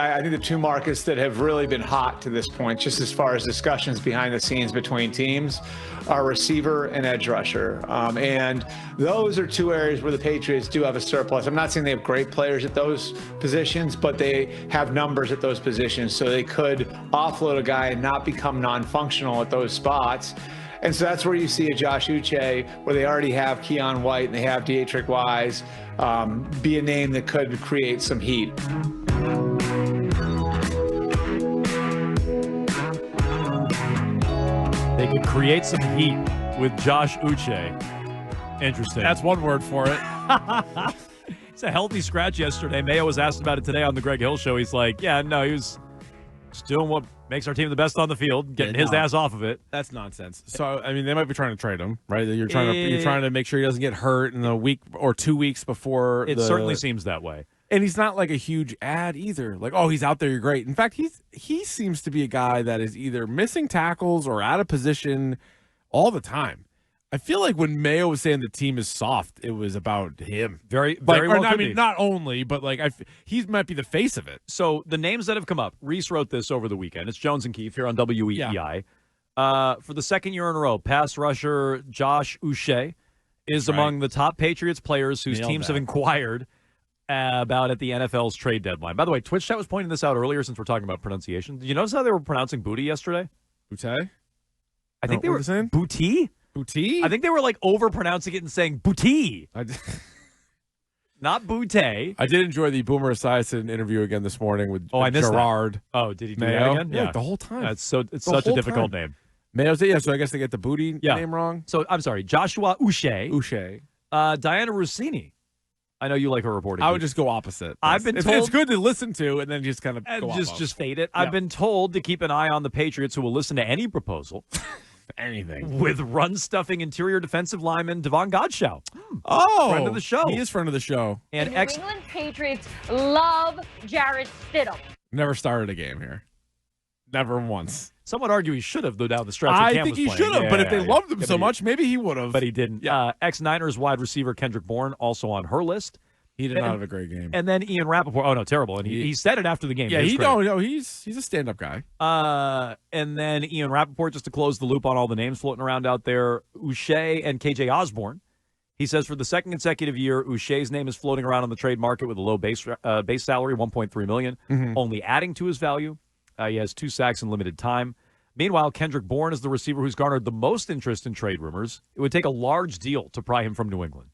I think the two markets that have really been hot to this point, just as far as discussions behind the scenes between teams, are receiver and edge rusher. And those are two areas where the Patriots do have a surplus. I'm not saying they have great players at those positions, but they have numbers at those positions. So they could offload a guy and not become non-functional at those spots. And so that's where you see a Josh Uche, where they already have Keon White and they have Dietrich Wise, be a name that could create some heat. They could create some heat with Josh Uche. Interesting. That's one word for it. It's a healthy scratch yesterday. Mayo was asked about it today on the Greg Hill Show. He's like, yeah, no, he was just doing what makes our team the best on the field, getting his ass off of it. That's nonsense. So, I mean, they might be trying to trade him, right? You're trying to make sure he doesn't get hurt in a week or 2 weeks before. It certainly seems that way. And he's not like a huge ad either. Like, oh, he's out there, you're great. In fact, he seems to be a guy that is either missing tackles or out of position all the time. I feel like when Mayo was saying the team is soft, it was about him. Very well. I mean, not only, but like he might be the face of it. So the names that have come up, Reese wrote this over the weekend. It's Jones and Keefe here on WEEI. Yeah. For the second year in a row, pass rusher Josh Uche is among the top Patriots players whose teams have inquired about at the NFL's trade deadline. By the way, Twitch chat was pointing this out earlier since we're talking about pronunciation. Did you notice how they were pronouncing booty yesterday? Booty? I think they were saying booty. Booty? I think they were like over pronouncing it and saying booty. Not bootay. I did enjoy the Boomer Esiason interview again this morning with Gerard. Oh, did he do Mayo? that again? Yeah, the whole time. It's such a difficult name. Mayo's so I guess they get the booty name wrong. So I'm sorry, Joshua Uche. Uche. Diana Rossini. I know you like her reporting. I would just go opposite. I've been told it's good to listen to and then just kind of go just fade it. Yeah. I've been told to keep an eye on the Patriots, who will listen to any proposal. Anything. With run-stuffing interior defensive lineman Devon Godchaux. Oh. Friend of the show. He is friend of the show. And New England Patriots love Jarrett Stidham. Never started a game here. Never once. Some would argue he should have, though, down the stretch. I think he should have, but if they loved him so much, maybe he would have. But he didn't. Yeah. Ex-Niners wide receiver Kendrick Bourne, also on her list. He did not have a great game. And then Ian Rappaport. Oh, no, terrible. And he said it after the game. Yeah, he's a stand-up guy. And then Ian Rappaport, just to close the loop on all the names floating around out there, Uche and KJ Osborne. He says for the second consecutive year, Uche's name is floating around on the trade market with a low base salary, $1.3 million, only adding to his value. He has 2 sacks in limited time. Meanwhile, Kendrick Bourne is the receiver who's garnered the most interest in trade rumors. It would take a large deal to pry him from New England.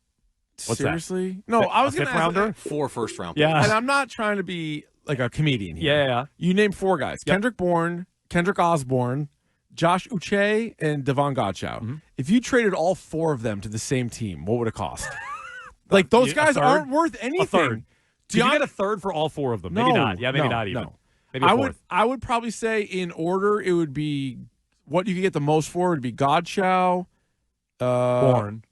What's Seriously? That? No, I was going to ask rounder? 4 first-round. Yeah. And I'm not trying to be like a comedian here. Yeah. You named 4 guys. Yep. Kendrick Bourne, Kendrick Osborne, Josh Uche, and Devon Godchaux. If you traded all 4 of them to the same team, what would it cost? Like, those guys aren't worth anything. A third. Do you get a third for all 4 of them? Maybe not. Yeah, maybe not even. No. Maybe a fourth. I would probably say in order, it would be what you could get the most for would be Godchaux, Bourne,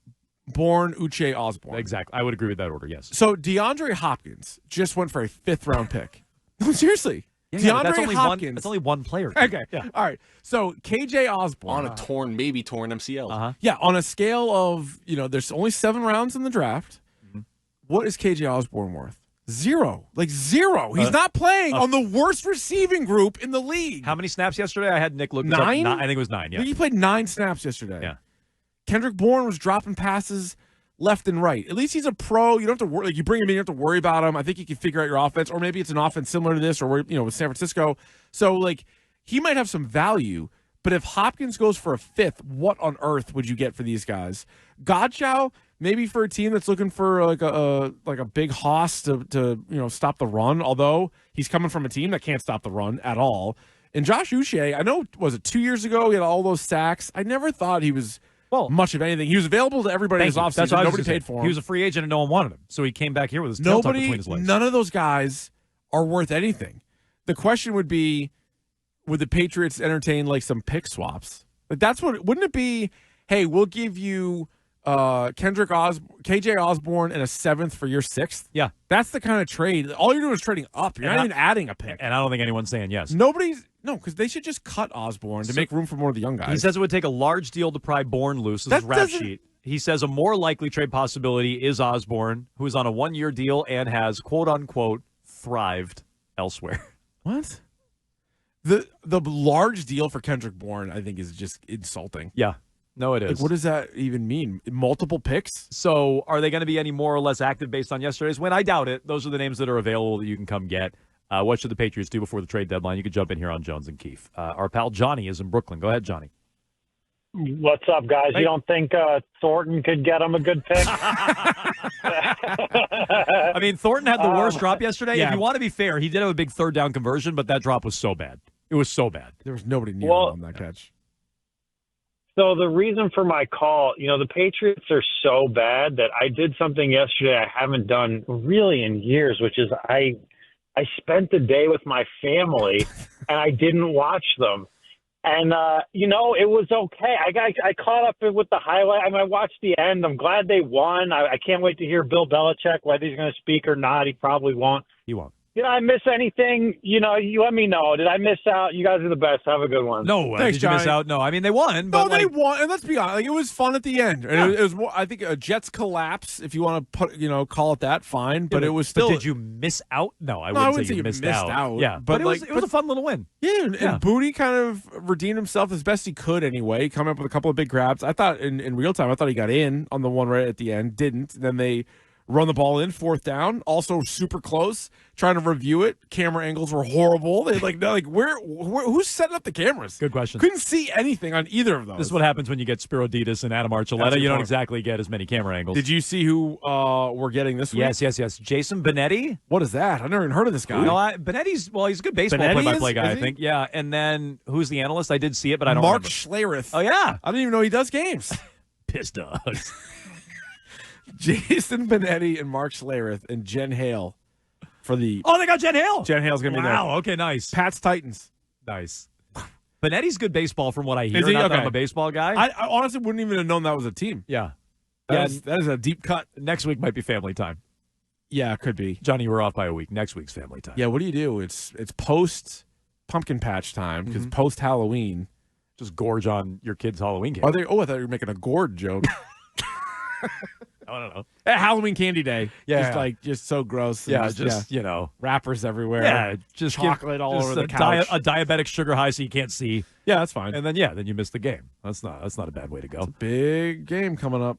Uche, Osborne. Exactly. I would agree with that order, yes. So DeAndre Hopkins just went for a 5th-round pick. No, seriously. Yeah, DeAndre Hopkins. That's only one player. Okay. Yeah. All right. So KJ Osborne. On a maybe torn MCL. Yeah, on a scale of, there's only 7 rounds in the draft. What is KJ Osborne worth? 0. Like 0. He's not playing on the worst receiving group in the league. How many snaps yesterday? I had Nick look. 9? I think it was 9, yeah. He played 9 snaps yesterday. Yeah. Kendrick Bourne was dropping passes left and right. At least he's a pro. You don't have to worry. Like, you bring him in, you don't have to worry about him. I think he can figure out your offense, or maybe it's an offense similar to this, or with San Francisco. So, like, he might have some value. But if Hopkins goes for a 5th, what on earth would you get for these guys? Godchaux, maybe for a team that's looking for like a big hoss to stop the run. Although he's coming from a team that can't stop the run at all. And Josh Uche, I know, was it 2 years ago? He had all those sacks. I never thought he was much of anything. He was available to everybody in his offseason. Nobody paid for him. He was a free agent and no one wanted him. So he came back here with his tail tucked between his legs. None of those guys are worth anything. The question would be, would the Patriots entertain like some pick swaps? Like, that's what, wouldn't it be, hey, we'll give you KJ Osborne and a 7th for your 6th? Yeah. That's the kind of trade. All you're doing is trading up. You're not even adding a pick. And I don't think anyone's saying yes. No, because they should just cut Osborne to make room for more of the young guys. He says it would take a large deal to pry Bourne loose. This is rap sheet. He says a more likely trade possibility is Osborne, who is on a 1-year deal and has, quote-unquote, thrived elsewhere. What? The large deal for Kendrick Bourne, I think, is just insulting. Yeah. No, it is. Like, what does that even mean? Multiple picks? So are they going to be any more or less active based on yesterday's win? I doubt it. Those are the names that are available that you can come get. What should the Patriots do before the trade deadline? You can jump in here on Jones and Keefe. Our pal Johnny is in Brooklyn. Go ahead, Johnny. What's up, guys? Hey. You don't think Thornton could get him a good pick? I mean, Thornton had the worst drop yesterday. yeah. If you want to be fair, he did have a big third down conversion, but that drop was so bad. It was so bad. There was nobody near him on that catch. So the reason for my call, the Patriots are so bad that I did something yesterday I haven't done really in years, which is I spent the day with my family and I didn't watch them. And, it was okay. I caught up with the highlight. I mean, I watched the end. I'm glad they won. I can't wait to hear Bill Belichick, whether he's going to speak or not. He probably won't. He won't. Did I miss anything? You let me know. Did I miss out? You guys are the best. Have a good one. No, Thanks, did you miss Johnny. out? No, I mean, they won. No, But they won, and let's be honest, it was fun at the end. And it was more. I think a Jets collapse, if you want to call it that, fine. But it was still. But did you miss out? No, I I wouldn't say you missed out. Yeah, but it was a fun little win. Yeah, and Booty kind of redeemed himself as best he could anyway, coming up with a couple of big grabs. I thought in real time, I thought he got in on the one right at the end. Didn't. Then they run the ball in, fourth down, also super close. Trying to review it, camera angles were horrible. They who's setting up the cameras? Good question. Couldn't see anything on either of those. This is what happens when you get Spiro Ditas and Adam Archuleta. You don't exactly get as many camera angles. Did you see who we're getting this week? Yes. Jason Benetti. What is that? I've never even heard of this guy. No, Benetti's he's a good baseball Benetti play-by-play guy, is I he? think. Yeah, and then who's the analyst? I did see it, but I don't Mark remember. Schlereth. Oh, yeah. I didn't even know he does games. Piss dogs. Jason Benetti and Mark Schlereth and Jen Hale for the. Oh, they got Jen Hale. Jen Hale's going to be there. Wow, okay, nice. Pats Titans. Nice. Benetti's good baseball from what I hear. Is he? Not that Okay. I'm a baseball guy. I honestly wouldn't even have known that was a team. Yeah. That is a deep cut. Next week might be family time. Yeah, it could be. Johnny, we're off by a week. Next week's family time. Yeah, what do you do? It's post pumpkin patch time because post Halloween. Just gorge on your kid's Halloween candy. Are they? Oh, I thought you were making a gourd joke. I don't know. Halloween candy day. Yeah. Just so gross. Yeah, And just wrappers everywhere. Yeah, just chocolate all just over the a couch. a diabetic sugar high so you can't see. Yeah, that's fine. And then then you miss the game. That's not a bad way to go. Big game coming up.